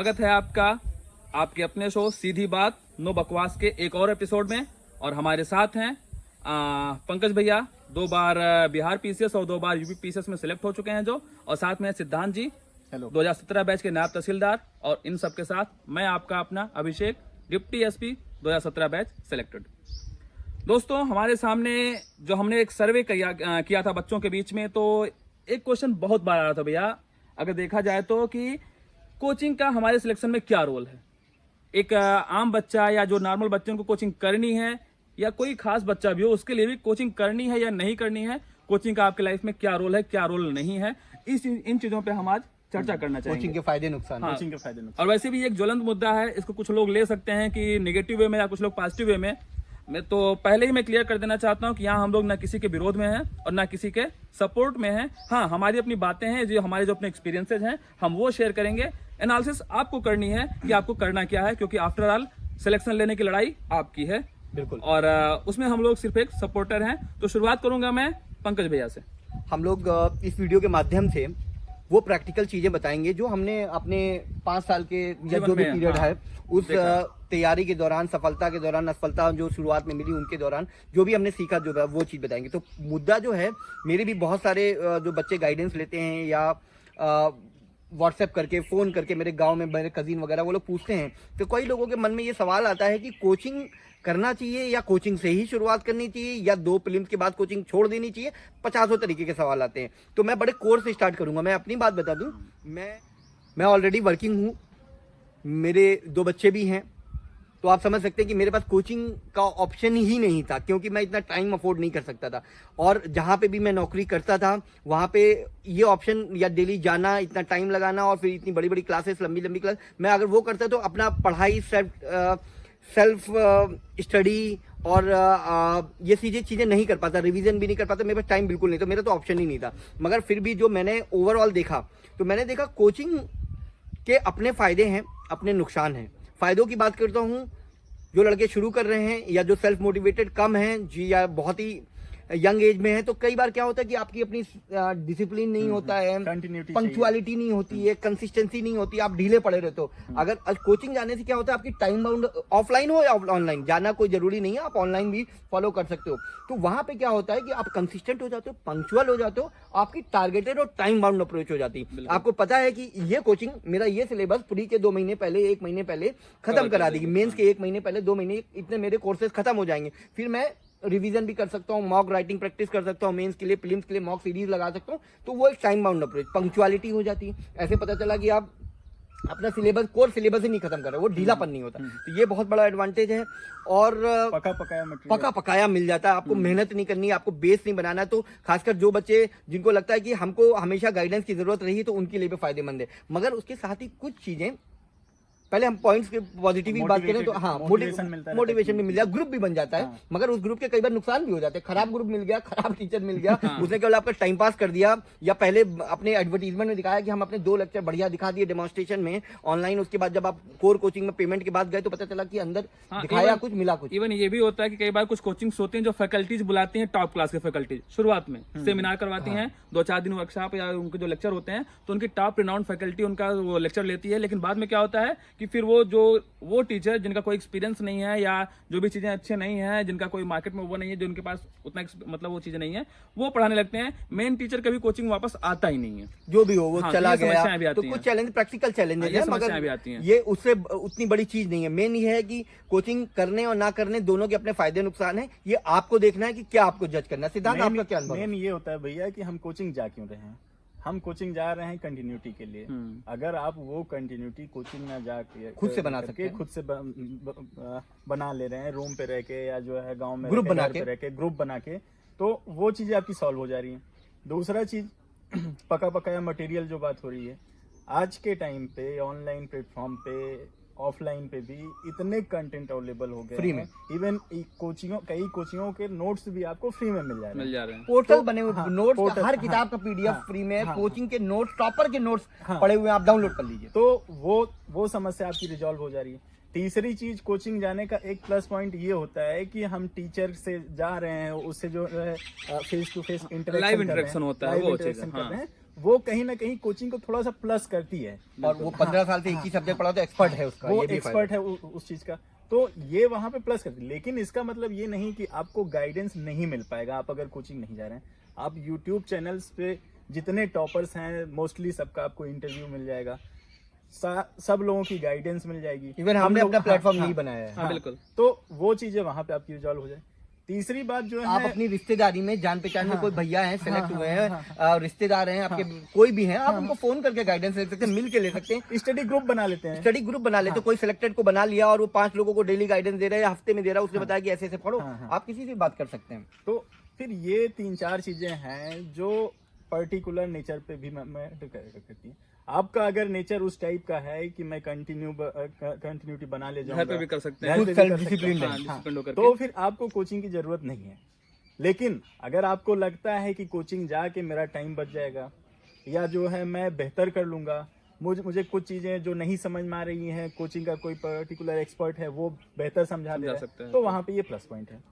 स्वागत है आपका आपके अपने शो सीधी बात नो बकवास के एक और एपिसोड में। और हमारे साथ हैं पंकज भैया, 2 बार बिहार पीसीएस और 2 बार यूपी पीसीएस में सिलेक्ट हो चुके हैं जो, और साथ में है सिद्धांत जी, हेलो, 2017 बैच के नायब तहसीलदार। और इन सब के साथ मैं आपका अपना अभिषेक, डिप्टी एसपी 2017 बैच सिलेक्टेड। दोस्तों, हमारे सामने जो हमने एक सर्वे किया था बच्चों के बीच में, तो एक क्वेश्चन बहुत बार आ रहा था भैया, अगर देखा जाए तो, कि कोचिंग का हमारे सिलेक्शन में क्या रोल है। एक आम बच्चा या जो नॉर्मल बच्चों को कोचिंग करनी है, या कोई खास बच्चा भी हो उसके लिए भी कोचिंग करनी है या नहीं करनी है, कोचिंग का आपके लाइफ में क्या रोल है, क्या रोल नहीं है, इन चीजों पे हम आज चर्चा करना चाहेंगे। कोचिंग के फायदे नुकसान। हाँ। कोचिंग के फायदे नुकसान। और वैसे भी एक ज्वलंत मुद्दा है, इसको कुछ लोग ले सकते हैं कि नेगेटिव वे में या कुछ लोग पॉजिटिव वे में। मैं तो पहले ही मैं क्लियर कर देना चाहता हूं कि यहाँ हम लोग ना किसी के विरोध में हैं और ना किसी के सपोर्ट में हैं। हाँ, हमारी अपनी बातें हैं, जो हमारे जो अपने एक्सपीरियंसेस हैं हम वो शेयर करेंगे। एनालिसिस आपको करनी है कि आपको करना क्या है, क्योंकि आफ्टर ऑल सिलेक्शन लेने की लड़ाई आपकी है। बिल्कुल। और उसमें हम लोग सिर्फ एक सपोर्टर हैं। तो शुरुआत करूंगा मैं पंकज भैया से। हम लोग इस वीडियो के माध्यम से वो प्रैक्टिकल चीजें बताएंगे जो हमने अपने 5 साल के या जो भी पीरियड है उस तैयारी के दौरान, सफलता के दौरान, असफलता जो शुरुआत में मिली उनके दौरान जो भी हमने सीखा, जो वो चीज बताएंगे। तो मुद्दा जो है, मेरे भी बहुत सारे जो बच्चे गाइडेंस लेते हैं या व्हाट्सएप करके, फोन करके, मेरे गांव में मेरे कजिन वगैरह वो लोग पूछते हैं, तो कई लोगों के मन में ये सवाल आता है कि कोचिंग करना चाहिए या कोचिंग से ही शुरुआत करनी चाहिए या 2 प्रीलिम्स के बाद कोचिंग छोड़ देनी चाहिए। 50 तरीके के सवाल आते हैं। तो मैं बड़े कोर्स से स्टार्ट करूंगा। मैं अपनी बात बता दूं, मैं ऑलरेडी वर्किंग हूं, मेरे 2 बच्चे भी हैं, तो आप समझ सकते हैं कि मेरे पास कोचिंग का ऑप्शन ही नहीं था, क्योंकि मैं इतना टाइम अफोर्ड नहीं कर सकता था। और जहाँ पे भी मैं नौकरी करता था वहाँ पे ये ऑप्शन, या डेली जाना, इतना टाइम लगाना और फिर इतनी बड़ी बड़ी क्लासेस, लंबी लंबी क्लास, मैं अगर वो करता तो अपना पढ़ाई, सेल्फ स्टडी और ये चीज़ें नहीं कर पाता, रिवीजन भी नहीं कर पाता, मेरे पास टाइम बिल्कुल नहीं, तो मेरा तो ऑप्शन ही नहीं था। मगर फिर भी जो मैंने ओवरऑल देखा, तो मैंने देखा कोचिंग के अपने फायदे हैं, अपने नुकसान हैं। फायदों की बात करता हूँ, जो लड़के शुरू कर रहे हैं या जो सेल्फ मोटिवेटेड कम हैं जी, या बहुत ही यंग एज में है, तो कई बार क्या होता है कि आपकी अपनी डिसिप्लिन नहीं होता है, पंक्चुअलिटी नहीं होती है, कंसिस्टेंसी नहीं होती, आप ढीले पड़े रहते हो। अगर कोचिंग जाने से क्या होता है, आपकी टाइम बाउंड, ऑफलाइन हो या ऑनलाइन, जाना कोई जरूरी नहीं है, आप ऑनलाइन भी फॉलो कर सकते हो। तो वहां पे क्या होता है कि आप कंसिस्टेंट हो जाते हो, पंक्चुअल हो जाते हो, आपकी टारगेटेड और टाइम बाउंड अप्रोच हो जाती है। आपको पता है कि ये कोचिंग, मेरा ये सिलेबस प्री के 2 महीने पहले, 1 महीने पहले खत्म करा देगी, मेंस के 1 महीने पहले, 2 महीने, इतने मेरे कोर्सेज खत्म हो जाएंगे। फिर मैं रिवीजन भी कर सकता हूँ, मॉक राइटिंग प्रैक्टिस कर सकता हूँ, मेंस के लिए, प्रीलिम्स के लिए मॉक सीरीज लगा सकता हूँ। तो वो एक टाइम बाउंड अप्रोच, पंक्चुअलिटी हो जाती है। ऐसे पता चला कि आप अपना सिलेबस, कोर सिलेबस ही नहीं खत्म कर रहे, वो ढीलापन नहीं होता। तो ये बहुत बड़ा एडवांटेज है। और पका पकाया मिल जाता है, आपको मेहनत नहीं करनी, आपको बेस नहीं बनाना। तो खासकर जो बच्चे जिनको लगता है कि हमको हमेशा गाइडेंस की जरूरत रही, तो उनके लिए भी फायदेमंद है। मगर उसके साथ ही कुछ चीजें, पहले हम पॉइंट्स के पॉजिटिव की बात करें तो हाँ, मोटिवेशन भी मिल जाता है, ग्रुप भी बन जाता है। मगर उस ग्रुप के कई बार नुकसान भी हो जाते हैं। खराब ग्रुप मिल गया, खराब टीचर मिल गया, उसने केवल आपका टाइम पास कर दिया, या पहले अपने एडवर्टीजमेंट में दिखाया कि हम अपने 2 लेक्चर बढ़िया दिखा दिए डेमोन्स्ट्रेशन में ऑनलाइन, उसके बाद जब आप कोर कोचिंग में पेमेंट के बाद गए तो पता चला कि अंदर दिखाया कुछ, मिला कुछ। इवन ये भी होता है कि कई बार कुछ कोचिंग्स होते हैं जो फैकल्टीज बुलाती हैं, टॉप क्लास के फैकल्टीज, शुरुआत में सेमिनार करवाती हैं, 2-4 दिन वर्कशॉप या उनके जो लेक्चर होते हैं, तो उनकी टॉप रिनाउंड फैकल्टी उनका वो लेक्चर लेती है। लेकिन बाद में क्या होता है कि फिर वो टीचर जिनका कोई एक्सपीरियंस नहीं है, या जो भी चीजें अच्छे नहीं है, जिनका कोई मार्केट में वो नहीं है, जो उनके पास उतना मतलब वो चीजें नहीं है, वो पढ़ाने लगते हैं। मेन टीचर कभी कोचिंग वापस आता ही नहीं है, जो भी हो वो चला गया। तो कुछ चैलेंज, प्रैक्टिकल चैलेंज है, मगर भी आती हैं। ये उससे उतनी बड़ी चीज नहीं है। मेन ये है कि कोचिंग करने और ना करने दोनों के अपने फायदे नुकसान है। ये आपको देखना है कि क्या आपको जज करना है। सिद्धांत, आपका क्या अनुभव? मेन ये होता है भैया कि हम कोचिंग जा क्यों रहे हैं। हम कोचिंग जा रहे हैं कंटिन्यूटी के लिए। अगर आप वो कंटिन्यूटी कोचिंग में जाके खुद से बना सकते हैं, खुद से बना ले रहे हैं, रूम पे रह के या जो है गांव में ग्रुप बना के रह के, ग्रुप बना के, तो वो चीजें आपकी सॉल्व हो जा रही हैं। दूसरा चीज, पका पकाया मटेरियल जो बात हो रही है, आज के टाइम पे ऑनलाइन प्लेटफॉर्म पे, ऑफलाइन पे भी इतने कंटेंट अवेलेबल हो गए फ्री में। इवन कई कोचिंगों के नोट्स भी आपको फ्री में मिल जा रहे हैं। पोर्टल बने हुए, नोट्स, हर किताब का PDF फ्री में, कोचिंग के नोट्स, टॉपर के नोट्स पड़े हुए आप डाउनलोड कर लीजिए। तो वो समस्या आपकी रिजॉल्व हो जा रही है। तीसरी चीज, कोचिंग जाने का एक प्लस पॉइंट ये होता है कि हम टीचर से जा रहे हैं, उससे जो है face to face live interaction होता है, वो कर रहे हैं, वो कहीं ना कहीं कोचिंग को थोड़ा सा प्लस करती है। और वो 15 साल से एक ही सब्जेक्ट पढ़ा तो एक्सपर्ट है उसका, वो ये भी एक्सपर्ट है उस चीज का, तो ये वहां पे प्लस करती है। लेकिन इसका मतलब ये नहीं कि आपको गाइडेंस नहीं मिल पाएगा आप अगर कोचिंग नहीं जा रहे हैं। आप यूट्यूब चैनल्स पे जितने टॉपर्स हैं मोस्टली सबका आपको इंटरव्यू मिल जाएगा, सब लोगों की गाइडेंस मिल जाएगी। इवन हमने अपना प्लेटफॉर्म हाँ, नहीं बनाया है। हाँ बिल्कुल। तो वो चीजें वहां पे आपकी रिजॉल्व हो जाए। तीसरी बात जो आप है, अपनी रिश्तेदारी में जान पहचान में कोई भैया हैं, सेलेक्ट हुए हैं, रिश्तेदार हैं आपके, हाँ। कोई भी हैं, आप उनको फोन करके गाइडेंस ले सकते हैं, मिल के ले सकते हैं। स्टडी ग्रुप बना लेते हैं। स्टडी ग्रुप बना लेते, कोई सिलेक्टेड को बना लिया और वो 5 लोगों को डेली गाइडेंस दे रहा है या हफ्ते में दे रहा है, उसने बताया कि ऐसे ऐसे पढ़ो, आप किसी से बात कर सकते हैं। तो फिर ये 3-4 चीजें हैं जो पर्टिकुलर नेचर पे भी मैटर करती हैं। आपका अगर नेचर उस टाइप का है कि मैं कंटिन्यूटी बना ले जाऊंगा, घर पे भी कर सकते घर हैं, पे खुद भी कर सकते self-disciplined हैं, है। हाँ, disciplined होकर तो के। फिर आपको कोचिंग की जरूरत नहीं है। लेकिन अगर आपको लगता है कि कोचिंग जाके मेरा टाइम बच जाएगा या जो है मैं बेहतर कर लूंगा, मुझे कुछ चीजें जो नहीं समझ में आ रही हैं, कोचिंग का कोई पर्टिकुलर एक्सपर्ट है वो बेहतर समझा दे रहा सकता है, है। तो वहां पे ये प्लस पॉइंट है।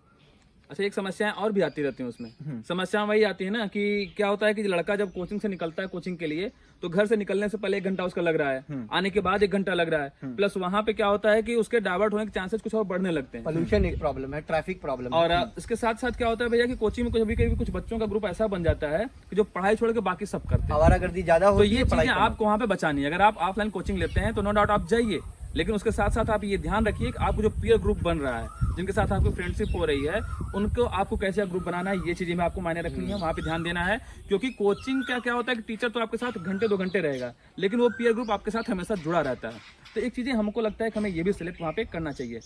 अच्छा, एक समस्याएं और भी आती रहती हैं उसमें। समस्या वही आती है ना कि क्या होता है कि लड़का जब कोचिंग से निकलता है कोचिंग के लिए, तो घर से निकलने से पहले 1 घंटा उसका लग रहा है, आने के बाद 1 घंटा लग रहा है, प्लस वहां पे क्या होता है कि उसके डाइवर्ट होने के चांसेस कुछ और बढ़ने लगते हैं। पोल्यूशन एक प्रॉब्लम है, ट्रैफिक प्रॉब्लम है। और इसके साथ साथ क्या होता है भैया कि कोचिंग में कभी कभी कुछ बच्चों का ग्रुप ऐसा बन जाता है कि जो पढ़ाई छोड़ के बाकी सब करते हैं। आवारागर्दी ज्यादा तो होती ये है, पढ़ाई चीजें कम आपको वहां पे बचानी है। अगर आप ऑफलाइन कोचिंग लेते हैं तो नो डाउट आप जाइए, लेकिन उसके साथ साथ आप ये ध्यान रखिए कि आपको जो पीयर ग्रुप बन रहा है, जिनके साथ आपकी फ्रेंडशिप हो रही है, उनको आपको कैसे ग्रुप बनाना है, ये चीजें में आपको मायने रखनी है, वहां पे ध्यान देना है। क्योंकि कोचिंग का क्या होता है कि टीचर तो आपके साथ घंटे 2 घंटे रहेगा, लेकिन वो पीयर ग्रुप आपके साथ हमेशा जुड़ा रहता है। तो एक चीजें हमको लगता है कि हमें ये भी सिलेक्ट वहां पे करना चाहिए।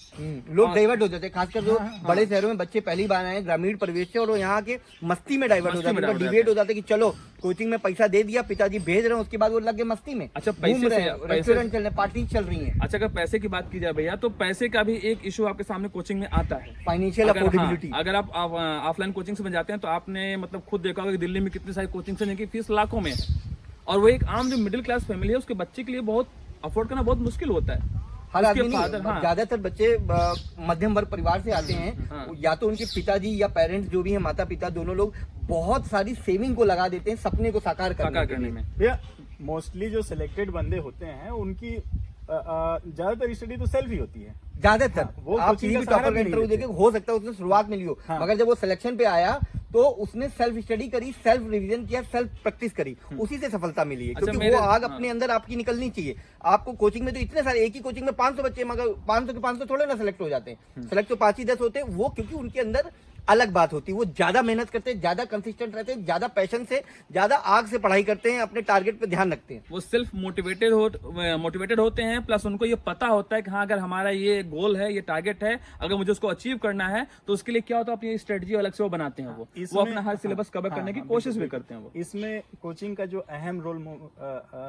लोग डाइवर्ट हो जाते हैं, खासकर जो बड़े शहरों में बच्चे पहली बार आए हैं ग्रामीण परिवेश से, और वो यहाँ के मस्ती में डाइवर्ट हो जाते हैं, डिबेट हो जाते हैं कि चलो कोचिंग में पैसा दे दिया, पिताजी भेज रहे हैं, उसके बाद वो लग गए मस्ती में। अच्छा, घूम रहे हैं, रेस्टोरेंट चल रहे हैं, पार्टी चल रही है। अच्छा, अगर पैसे की बात की जाए भैया, तो पैसे का भी एक इशू आपके सामने कोचिंग में आता है। Financial affordability. अगर आप ऑफलाइन कोचिंग से बन जाते हैं तो आपने मतलब खुद देखा होगा कि दिल्ली में कितनी सारी कोचिंग से जिनकी फीस लाखों में है, और वो एक आम जो मिडिल क्लास फैमिली है उसके बच्चे के लिए बहुत अफोर्ड करना बहुत मुश्किल होता है। हर उसके आदमी father, हाँ। ज्यादातर बच्चे मध्यम वर्ग परिवार से आते हैं, या तो उनके पिताजी या पेरेंट्स जो भी हैं, माता पिता दोनों लोग बहुत सारी सेविंग को लगा देते हैं सपने को साकार करने में। भैया मोस्टली जो सिलेक्टेड बंदे होते हैं उनकी ज्यादातर स्टडी तो सेल्फ ही होती है। ज्यादातर वो आप कोचिंग किसी का भी सहारा टॉपर का भी नहीं इंटरव्यू लेते। देखे, हो सकता है उसने शुरुआत में ली हो, हाँ। मगर जब वो सिलेक्शन पे आया तो उसने सेल्फ स्टडी करी, सेल्फ रिवीजन किया, सेल्फ प्रैक्टिस करी, उसी से सफलता मिली है। अच्छा, क्योंकि मेरे- वो आग हाँ। अपने अंदर आपकी निकलनी चाहिए। आपको कोचिंग में तो इतने सारे, एक ही कोचिंग में 500 बच्चे, मगर 500 के 500 थोड़े ना सेलेक्ट हो जाते हैं, सेलेक्ट तो 5 ही 10 होते हैं। वो क्योंकि उनके अंदर अलग बात होती है, वो ज्यादा मेहनत करते हैं, ज्यादा कंसिस्टेंट रहते हैं, ज्यादा पैशन से, ज्यादा आग से पढ़ाई करते हैं, अपने टारगेट पे ध्यान रखते हैं। वो सेल्फ मोटिवेटेड होते हैं, प्लस उनको ये पता होता है कि हाँ, अगर हमारा ये गोल है, ये टारगेट है, अगर मुझे उसको अचीव करना है तो उसके लिए क्या होता है, अपनी स्ट्रेटजी अलग से वो बनाते हैं। वो इसमें- अपना हर सिलेबस कवर करने की कोशिश भी करते हैं। वो इसमें कोचिंग का जो अहम रोल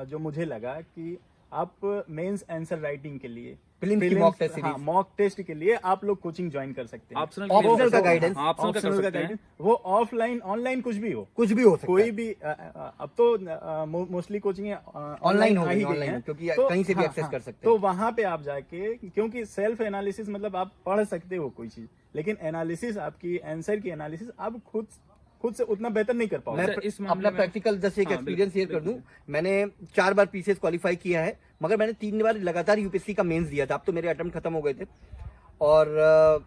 जो मुझे लगा कि आप मेंस आंसर राइटिंग के लिए, Prelims की mock test series। Mock test के लिए आप लोग कोचिंग ज्वाइन कर सकते हैं। ऑप्शनल Optional का guidance, ऑप्शनल का कर Optional का सकते हैं। guidance, वो ऑफलाइन ऑनलाइन कुछ भी हो, कुछ भी हो सकता कोई है। भी अब तो मोस्टली कोचिंग Online हो गई, online, क्योंकि कहीं से भी access कर सकते तो वहां पे आप जाके, क्योंकि सेल्फ एनालिसिस मतलब आप पढ़ सकते हो कोई चीज, लेकिन एनालिसिस आपकी आंसर की एनालिसिस आप खुद से उतना बेहतर नहीं कर पाओगे। मैं अच्छा, इस मामले अपना में- प्रैक्टिकल जैसे एक हाँ, एक्सपीरियंस शेयर कर बिल्कुल, दूं। मैंने 4 बार पीसीएस क्वालिफाई किया है, मगर मैंने 3 बार लगातार यूपीएससी का मेंस दिया था। अब तो मेरे अटेम्प्ट खत्म हो गए थे, और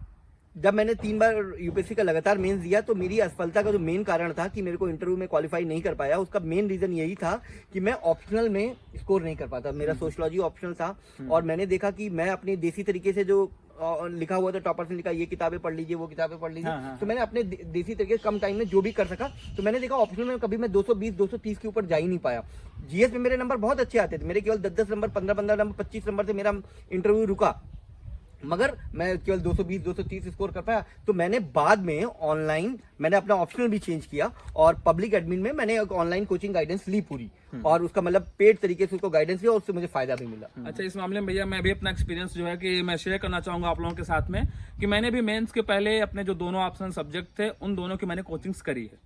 जब मैंने 3 बार यूपीएससी का लगातार मेंस दिया तो मेरी असफलता का जो मेन कारण था कि मेरे को इंटरव्यू में क्वालिफाई नहीं कर पाया, उसका मेन रीजन यही था कि मैं ऑप्शनल में स्कोर नहीं कर पाता। मेरा सोशियोलॉजी ऑप्शनल था, और मैंने देखा कि मैं अपने देसी तरीके से जो लिखा हुआ था, टॉपर्स ने लिखा ये किताबें पढ़ लीजिए, वो किताबें पढ़ लीजिए, हाँ। तो मैंने अपने देसी तरीके से कम टाइम में जो भी कर सका, तो मैंने देखा ऑप्शनल में कभी मैं 220 230 के ऊपर जा ही नहीं पाया। जीएस में मेरे नंबर बहुत अच्छे आते थे, मेरे केवल 10 नंबर, 15 नंबर, 25 नंबर से मेरा इंटरव्यू रुका, मगर मैं केवल 220 230 स्कोर कर पाया। तो मैंने बाद में ऑनलाइन मैंने अपना ऑप्शनल भी चेंज किया, और पब्लिक एडमिन में मैंने ऑनलाइन कोचिंग गाइडेंस ली पूरी, और उसका मतलब पेड तरीके से उसको गाइडेंस लिया, और उससे मुझे फायदा भी मिला। अच्छा, इस मामले में भैया मैं भी अपना एक्सपीरियंस जो है कि मैं शेयर करना चाहूंगा आप लोगों के साथ में, कि मैंने भी मेंस के पहले अपने जो दोनों ऑप्शनल सब्जेक्ट थे उन दोनों की मैंने कोचिंग्स करी है।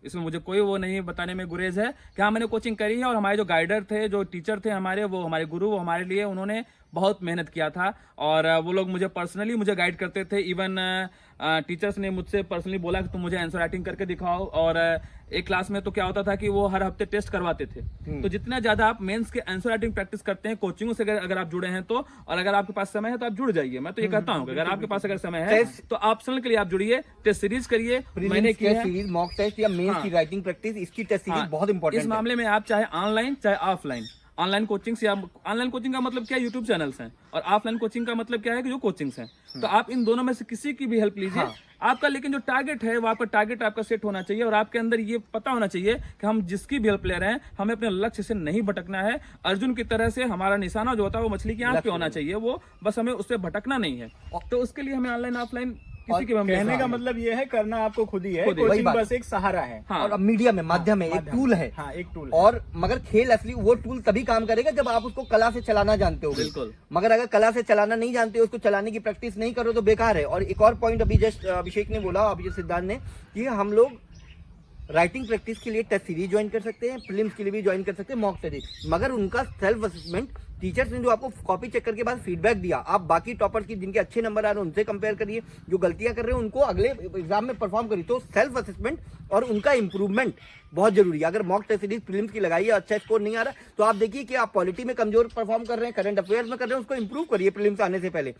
इसमें मुझे कोई वो नहीं बताने में गुरेज है कि हाँ मैंने कोचिंग करी है, और हमारे जो गाइडर थे, जो टीचर थे हमारे, वो हमारे गुरु, वो हमारे लिए उन्होंने बहुत मेहनत किया था और वो लोग मुझे पर्सनली मुझे गाइड करते थे। इवन टीचर्स ने मुझसे पर्सनली बोला कि तुम मुझे आंसर राइटिंग करके दिखाओ। और एक क्लास में तो क्या होता था कि वो हर हफ्ते टेस्ट करवाते थे। तो जितना ज्यादा आप मेंस के आंसर राइटिंग प्रैक्टिस करते हैं कोचिंगों से अगर आप जुड़े हैं तो, और अगर आपके पास समय है तो आप जुड़ जाइए। मैं तो ये कहता हूँ कि अगर आपके पास अगर समय है तो ऑप्शनल के लिए आप जुड़िए, टेस्ट सीरीज करिए। मैंने की है सीरीज, मॉक टेस्ट या मेंस की राइटिंग प्रैक्टिस, इसकी टेस्ट सीरीज बहुत इंपॉर्टेंट इस मामले में आप चाहे ऑनलाइन चाहे ऑफलाइन, ऑनलाइन कोचिंग या ऑनलाइन कोचिंग का मतलब क्या है, यूट्यूब चैनल्स हैं, और ऑफलाइन कोचिंग का मतलब क्या है कि जो कोचिंग्स हैं। तो आप इन दोनों में से किसी की भी हेल्प लीजिए। आपका लेकिन जो टारगेट है वो आपका टारगेट आपका सेट होना चाहिए और आपके अंदर ये पता होना चाहिए कि हम जिसकी भी हेल्प ले रहे हैं हमें अपने लक्ष्य से नहीं भटकना है। अर्जुन की तरह से हमारा निशाना जो होता है वो मछली की आंख पे होना चाहिए, वो बस हमें उससे भटकना नहीं है। तो उसके लिए हमें ऑनलाइन ऑफलाइन किसी की भी कहने का मतलब ये है, करना आपको खुद ही है, कोचिंग बस एक सहारा है। हाँ। और अब मीडियम है, माध्यम है, एक टूल है। हाँ, एक टूल और मगर खेल असली वो टूल तभी काम करेगा जब आप उसको कला से चलाना जानते हो। बिल्कुल। मगर अगर कला से चलाना नहीं जानते हो, उसको चलाने की प्रैक्टिस नहीं करो तो बेकार है। और एक और पॉइंट अभी जस्ट अभिषेक ने बोला, अभिषेक सिद्धांत ने, कि हम लोग राइटिंग प्रैक्टिस के लिए टेस्ट सीरीज ज्वाइन कर सकते हैं, प्रीलिम्स के लिए भी ज्वाइन कर सकते हैं, मॉक टेस्ट, मगर उनका सेल्फ असेसमेंट टीचर्स ने जो आपको कॉपी चेक करके बाद फीडबैक दिया, आप बाकी टॉपर्स की जिनके अच्छे नंबर आ रहे हैं उनसे कंपेयर करिए, जो गलतियां कर रहे हैं उनको अगले एग्जाम में परफॉर्म करिए। तो सेल्फ असेसमेंट और उनका इंप्रूवमेंट बहुत जरूरी है। अगर मॉक टेस्ट सीरीज प्रीलिम्स की लगाइए, अच्छा स्कोर नहीं आ रहा तो आप देखिए कि आप पॉलिटी में कमजोर परफॉर्म कर रहे हैं, करंट अफेयर्स में कर रहे हैं, उसको इंप्रूव करिए प्रीलिम्स आने से पहले।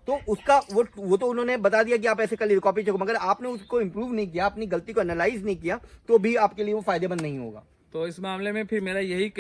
तो उसका वो तो उन्होंने बता दिया कि आप ऐसे कर लीजिए कॉपी चेक, मगर आपने उसको इंप्रूव नहीं किया, अपनी गलती को एनालाइज नहीं किया, तो भी आपके लिए वो फायदेमंद नहीं होगा। तो इस मामले में फिर मेरा यही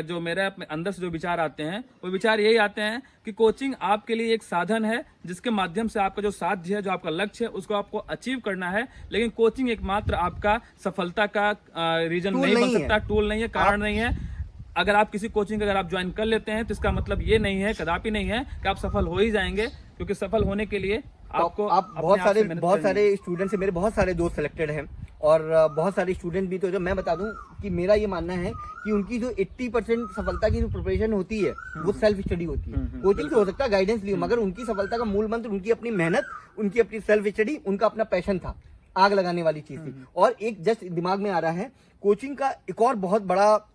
जो मेरे अंदर से जो विचार आते हैं वो विचार यही आते हैं कि कोचिंग आपके लिए एक साधन है जिसके माध्यम से आपका जो साध्य है, जो आपका लक्ष्य है, उसको आपको अचीव करना है। लेकिन कोचिंग एकमात्र आपका सफलता का रीजन नहीं बन सकता, टूल नहीं है, कारण नहीं है। अगर आप किसी कोचिंग अगर आप ज्वाइन कर लेते हैं तो इसका मतलब ये नहीं है, कदापि नहीं है कि आप सफल हो ही जाएंगे, क्योंकि सफल होने के लिए आपको आप बहुत सारे स्टूडेंट से, मेरे बहुत सारे दोस्त सिलेक्टेड हैं और बहुत सारे स्टूडेंट भी, तो जो मैं बता दूं कि मेरा ये मानना है कि उनकी जो 80% सफलता की जो प्रिपरेशन होती है वो सेल्फ स्टडी होती है। कोचिंग से हो सकता है गाइडेंस लियो, मगर उनकी सफलता का मूल मंत्र उनकी अपनी मेहनत, उनकी अपनी सेल्फ स्टडी, उनका अपना पैशन था, आग लगाने वाली चीज थी। और एक जस्ट दिमाग में आ रहा है, कोचिंग का एक और बहुत बड़ा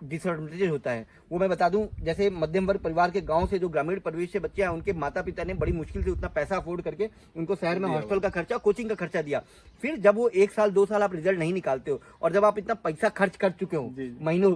डिसएडवांटेज होता है, वो मैं बता दूं, जैसे मध्यम वर्ग परिवार के गांव से जो ग्रामीण परिवेश से बच्चे हैं, उनके माता पिता ने बड़ी मुश्किल से उतना पैसा अफोर्ड करके उनको शहर में हॉस्टल का खर्चा, कोचिंग का खर्चा दिया। फिर जब वो 1 साल 2 साल आप रिजल्ट नहीं निकालते हो और जब आप इतना पैसा खर्च कर चुके हो, महीनों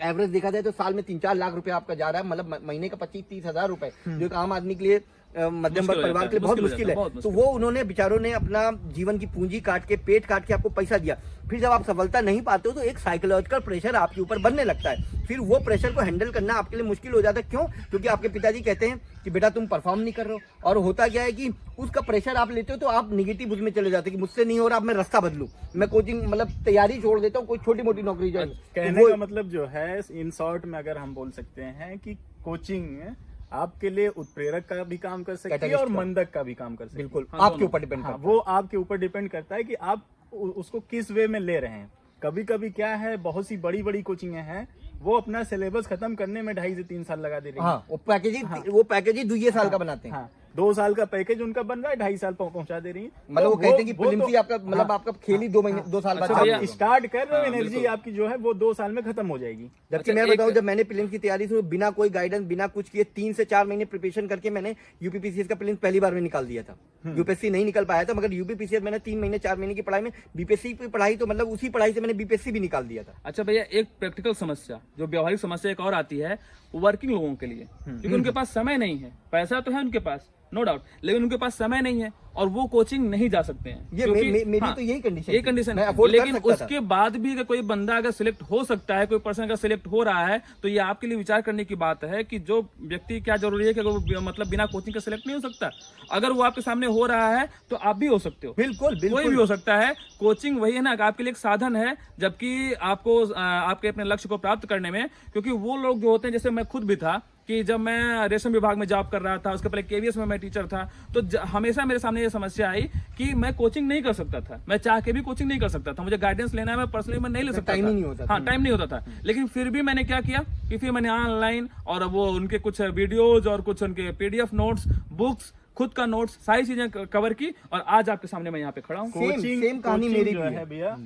एवरेज देखा जाए तो साल में 3-4 लाख रुपए आपका जा रहा है, मतलब महीने का 25-30 हजार रुपए, जो एक आम आदमी के लिए, मध्यम वर्ग परिवार के लिए बहुत मुश्किल है। तो वो उन्होंने बेचारों ने अपना जीवन की पूंजी काट के, पेट काट के आपको पैसा दिया। फिर जब आप सफलता नहीं पाते हो तो एक साइकोलॉजिकल प्रेशर आपके ऊपर बनने लगता है। फिर वो प्रेशर को हैंडल करना आपके लिए मुश्किल हो जाता है। क्यों? क्योंकि आपके पिताजी कहते हैं कि बेटा तुम परफॉर्म नहीं कर रहे हो, और होता क्या है कि उसका प्रेशर आप लेते हो तो आप निगेटिव उसमें चले जाते हो कि मुझसे नहीं हो रहा, अब मैं रास्ता बदलूं, मैं कोचिंग मतलब तैयारी छोड़ देता हूँ, कोई छोटी मोटी नौकरी ज्वाइन। कहने का मतलब जो है, इन शॉर्ट में अगर हम बोल सकते हैं कि कोचिंग आपके लिए उत्प्रेरक का भी काम कर सकती है और मंदक का भी काम कर सकती है। बिल्कुल, आपके ऊपर डिपेंड करता है। वो आपके ऊपर डिपेंड करता है कि आप उसको किस वे में ले रहे हैं। कभी कभी क्या है, बहुत सी बड़ी बड़ी कोचिंगें हैं, वो अपना सिलेबस खत्म करने में 2.5 से 3 साल लगा दे रही है। हाँ, वो पैकेज 2 साल का बनाते हैं। 2 साल का पैकेज उनका बन रहा है, 2.5 साल पहुंचा दे रही है। मतलब वो कहते हैं कि प्रीलिम्स आपका मतलब आपका खेल ही 2 साल बाद स्टार्ट कर रहे हो, एनर्जी आपकी जो है वो 2 साल में खत्म हो जाएगी। जबकि मैं बताऊं, जब मैंने प्रीलिम्स की तैयारी से बिना कोई गाइडेंस, बिना कुछ किए 3 से 4 महीने प्रिपरेशन करके मैंने यूपीपीसीएस का प्रीलिम्स पहली बार में निकाल दिया था। यूपीएससी नहीं निकल पाया था, मगर यूपीपीसीएस मैंने 3 महीने 4 महीने की पढ़ाई में, बीपीएससी की पढ़ाई तो मतलब उसी पढ़ाई से मैंने बीपीएससी भी निकाल दिया था। अच्छा भैया, एक प्रैक्टिकल समस्या, जो व्यवहारिक समस्या एक और आती है वर्किंग लोगों के लिए, क्योंकि उनके पास समय नहीं है। पैसा तो है उनके पास, नो डाउट, लेकिन उनके पास समय नहीं है और वो कोचिंग नहीं जा सकते हैं। ये मेरी तो यही कंडीशन है। लेकिन उसके बाद भी अगर कोई बंदा अगर सिलेक्ट हो सकता है, कोई पर्सन अगर सिलेक्ट हो रहा है, तो ये आपके लिए विचार करने की बात है कि जो व्यक्ति, क्या जरूरी है कि वो मतलब बिना कोचिंग के सिलेक्ट नहीं हो सकता। अगर वो आपके सामने हो रहा है तो आप भी हो सकते हो। बिल्कुल, कोई भी हो सकता है। कोचिंग वही है ना, आपके लिए एक साधन है, जबकि आपको आपके अपने लक्ष्य को प्राप्त करने में, क्योंकि वो लोग जो होते हैं, जैसे मैं खुद भी था कि जब मैं रेशम विभाग में जॉब कर रहा था, उसके पहले केवीएस में मैं टीचर था, तो हमेशा मेरे सामने ये समस्या आई कि मैं कोचिंग नहीं कर सकता था। मैं चाह के भी कोचिंग नहीं कर सकता था, मुझे गाइडेंस लेना है, मैं पर्सनली मैं नहीं ले सकता, टाइम नहीं होता था। हाँ, टाइम नहीं होता था। लेकिन फिर भी मैंने क्या किया कि फिर मैंने ऑनलाइन और वो उनके कुछ वीडियोज और कुछ उनके पीडीएफ नोट्स, बुक्स, खुद का नोट्स, सारी चीजें कवर की और आज आपके सामने मैं यहाँ पे खड़ा हूँ। सेम कहानी मेरी भी है भैया।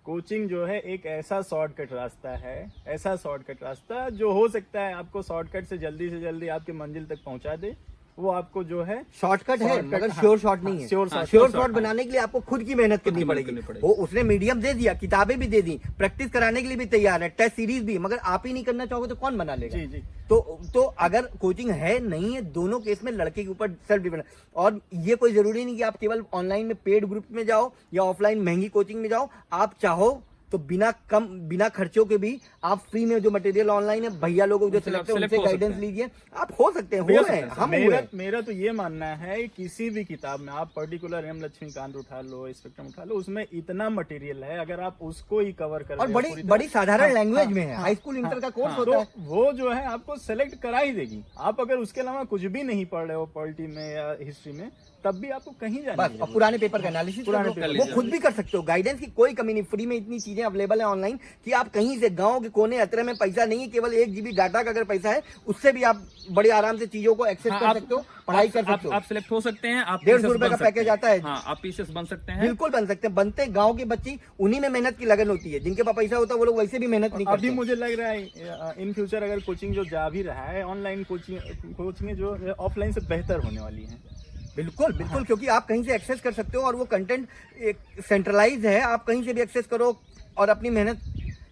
कोचिंग जो है एक ऐसा शॉर्टकट रास्ता है, ऐसा शॉर्टकट रास्ता जो हो सकता है आपको शॉर्टकट से जल्दी आपके मंजिल तक पहुंचा दे। वो आपको जो है शॉर्टकट है Shortcut, मगर हाँ, श्योर शॉर्ट नहीं है। श्योर शॉर्ट, श्योर शॉर्ट बनाने के लिए आपको खुद की मेहनत करनी मेहनत पड़ेगी। करनी पड़ेगी। वो उसने मीडियम दे दिया, किताबें भी दे दी, प्रैक्टिस कराने के लिए भी तैयार है, टेस्ट सीरीज भी, मगर आप ही नहीं करना चाहोगे तो कौन बना लेगा। जी जी। तो अगर कोचिंग है नहीं है, दोनों केस में लड़के के ऊपर सेल्फ डिपेंड। और ये कोई जरूरी नहीं कि आप केवल ऑनलाइन में पेड ग्रुप में जाओ या ऑफलाइन महंगी कोचिंग में जाओ। आप चाहो तो बिना खर्चों के भी आप फ्री में जो मटेरियल ऑनलाइन है, भैया लोगों जो सिलेक्ट है उनसे हो गाइडेंस सकते हैं। लीजिए। आप हो सकते हैं, हो हो रहे हैं, हम हुए हैं। मेरा तो ये मानना है किसी भी किताब में आप पर्टिकुलर एम लक्ष्मीकांत उठा लो, स्पेक्ट्रम उठा लो, उसमें इतना मटेरियल है, अगर आप उसको ही कवर कर और लें बड़ी पूरी तरह- बड़ी साधारण हाँ, लैंग्वेज हाँ, में है। हाँ, हाई स्कूल इंटर का कोर्स हाँ, होता है। तो वो जो है आपको सेलेक्ट करा ही देगी। आप अगर उसके अलावा कुछ भी नहीं पढ़ रहे हो पॉलिटी में या हिस्ट्री में, तब भी आपको कहीं जाना बस और पुराने पेपर का एनालिसिस पुराने वो पेपर खुद भी कर सकते हो। गाइडेंस की कोई कमी नहीं, फ्री में इतनी चीजें अवेलेबल है ऑनलाइन कि आप कहीं से गांव के कोने अतरे में पैसा नहीं है, केवल 1 GB डाटा का अगर पैसा है उससे भी आप बड़े आराम से चीजों को एक्सेस कर सकते हो, पढ़ाई कर सकते हो। आप सिलेक्ट हो सकते हैं। आप 150 PCS रुपए बन का सकते पैकेज हैं। आता है। हाँ, आप पीसीएस बन सकते हैं। बिल्कुल बन सकते हैं, बनते गांव के बच्चे उन्हीं में मेहनत की लगन होती है। जिनके पास पैसा होता है वो लोग वैसे भी मेहनत नहीं अभी करते। मुझे लग रहा है इन फ्यूचर अगर कोचिंग जो जा भी रहा है, ऑनलाइन कोचिंग जो ऑफलाइन से बेहतर होने वाली है। बिल्कुल बिल्कुल, क्योंकि आप कहीं से एक्सेस कर सकते हो और वो कंटेंट एक सेंट्रलाइज है। आप कहीं से भी एक्सेस करो और अपनी मेहनत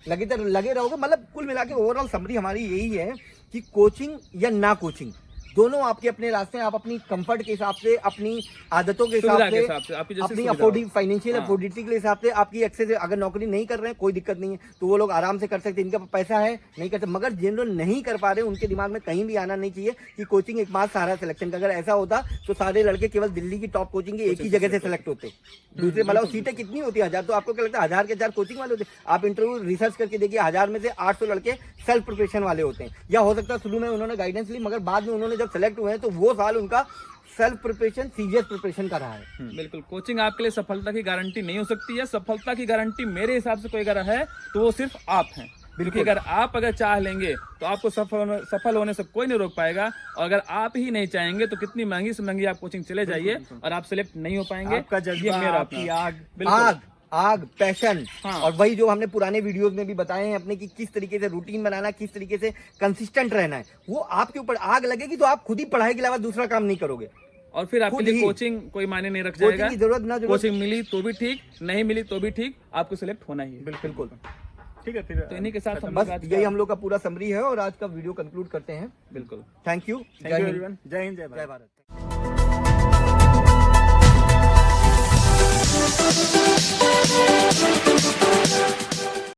लगे रहोगे। मतलब कुल मिला के ओवरऑल समरी हमारी यही है कि कोचिंग या ना कोचिंग दोनों आपके अपने रास्ते हैं। आप अपनी कंफर्ट के हिसाब से, अपनी आदतों के सुविधा हिसाब के से, हिसाब से, आपकी जैसी अपनी सुविधा हो। फाइनेंशियल हाँ। अफोर्डिटी के हिसाब से आपकी एक्सेस। अगर नौकरी नहीं कर रहे हैं कोई दिक्कत नहीं है, तो वो लोग आराम से कर सकते हैं। इनका पैसा है नहीं कर सकते। मगर जिन लोग नहीं कर पा रहे उनके दिमाग में कहीं भी आना नहीं चाहिए कि कोचिंग एक मात्र सहारा सिलेक्शन का। अगर ऐसा होता तो सारे लड़के केवल दिल्ली की टॉप कोचिंग के एक ही जगह से सिलेक्ट होते। दूसरे मतलब सीटें कितनी होती है 1000, तो आपको क्या लगता है 1000 के 1000 कोचिंग वाले होते? आप इंटरव्यू रिसर्च करके देखिए, 1000 में से 800 लड़के सेल्फ प्रिपरेशन वाले होते हैं। या हो सकता है शुरू में उन्होंने गाइडेंस ली, मगर बाद में उन्होंने जब सेलेक्ट हुए हैं तो वो साल उनका सेल्फ प्रिपरेशन, सीरियस प्रिपरेशन का रहा है। बिल्कुल, कोचिंग आपके लिए सफलता की गारंटी नहीं हो सकती है। सफलता की गारंटी मेरे हिसाब से कोई अगर है तो वो सिर्फ आप हैं। क्योंकि अगर चाह लेंगे तो आपको सफल होने से कोई नहीं रोक पाएगा। और अगर आप ही नहीं चाहेंगे तो कितनी महंगी से महंगी आप कोचिंग चले जाइए और आप सिलेक्ट नहीं हो पाएंगे। आपका जज्बा, ये मेरा आपकी अपना- आग, बिल्कुल। आग पैशन। हाँ। और वही जो हमने पुराने वीडियोस में भी बताए हैं अपने कि किस तरीके से रूटीन बनाना, किस तरीके से कंसिस्टेंट रहना है, वो आपके ऊपर आग लगेगी तो आप खुद ही पढ़ाई के अलावा दूसरा काम नहीं करोगे। और फिर आपके खुद लिए ही। कोचिंग कोई मायने नहीं रख कोचिंग जाएगा। की जरूरत ना जरूरत। कोचिंग मिली तो भी ठीक, नहीं मिली तो भी ठीक, आपको सिलेक्ट होना ही है। बिल्कुल। ठीक है। फिर तो इन्हीं के साथ हम बस लोग आज यही हम लोग का पूरा समरी है और आज का वीडियो कंक्लूड करते हैं। बिल्कुल। Thank you. Thank you everyone. जय हिंद, जय भारत। जय भारत।